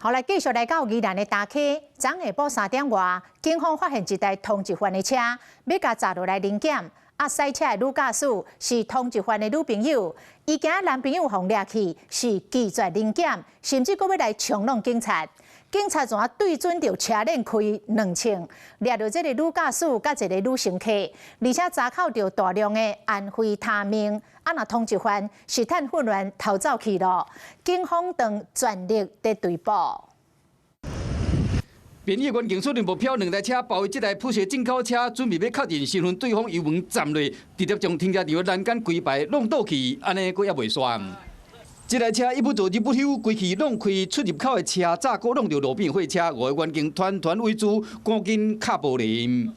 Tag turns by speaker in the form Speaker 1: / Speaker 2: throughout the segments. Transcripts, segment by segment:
Speaker 1: 后来继续来到宜兰的大溪，昨下晡3点外，警方发现一台通缉犯的车，要甲砸落来临检。赛车的女驾驶是通缉犯的女朋友，伊惊男朋友互掠去，是拒绝临检，甚至阁要来冲撞警察。警察怎对准着车链开2枪，掠到这个女驾驶甲一个女乘客，而且查扣着大量的安非他命。若通缉犯是趁混乱逃走去了，警方当全力在追捕。
Speaker 2: 便衣员警署任务票2台车包围这台普雪进口车，准备要确认身份，对方油门站落，直接将停车场的栏杆规排弄倒去，安尼佫也袂煞。这台车一不做二不休，规气弄开出入口的车早佫弄到路边货车，5个员警团团围住，赶紧卡玻璃。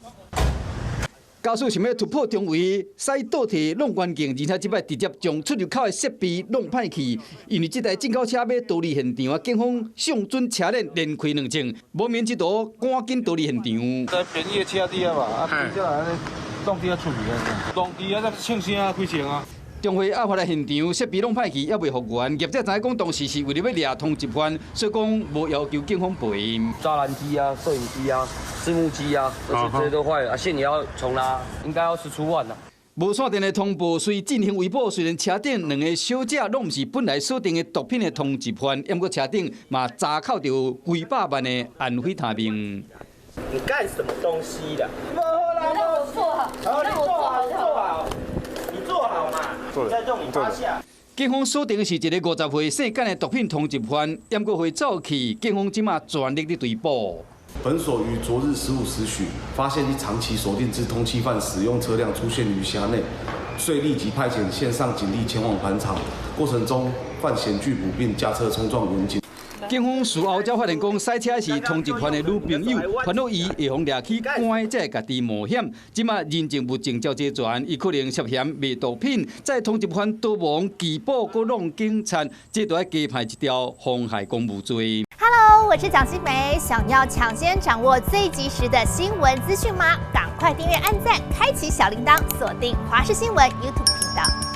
Speaker 2: 驾驶想要突破重围，驶倒退弄员警，而且即摆直接将出入口的设备弄歹去。因为这台进口车要逃离现场，警方上准车链连开2枪，无免这度赶紧逃离现场。
Speaker 3: 在便衣的车底啊嘛，接下来呢，动机啊出去啊，动机啊在唱声啊开枪啊。
Speaker 2: 中会押回来现场，设备弄歹去，也未复原。业者知影讲当时是为了要掠通缉犯，所以讲无要求警方赔。
Speaker 4: 抓拦机啊、摄影机啊、字幕机啊，这些都坏了，线也要重拉，应该要10出万了。
Speaker 2: 无线电的通报虽进行围捕，虽然车顶2个小姐拢毋是本来锁定的毒品的通缉犯，不过车顶嘛查扣着几百万的安非他命。
Speaker 5: 你干什么东西的？
Speaker 6: 你让我做好，让我做好就好。
Speaker 5: 做好嘛，再让你发下。
Speaker 2: 警方锁定的是一个50岁姓简的毒品通缉犯，掩过会走去，警方即马全力的追捕。
Speaker 7: 本所于昨日15时许发现一长期锁定之通缉犯使用车辆出现于辖内，遂立即派遣线上警力前往盘查。过程中，犯险拒捕并驾车冲撞民警。
Speaker 2: 警方事后才发现，讲赛车是通缉犯的女朋友，烦恼伊会互掠去关，才会家己冒险。即马人证物证交接全，伊可能涉嫌卖毒品，在通缉犯逃亡、拒捕、搁弄警察，这都要加判一条妨害公务罪。
Speaker 8: Hello， 我是蒋欣梅，想要抢先掌握最及时的新闻资讯吗？赶快订阅、按赞、开启小铃铛，锁定华视新闻 YouTube 频道。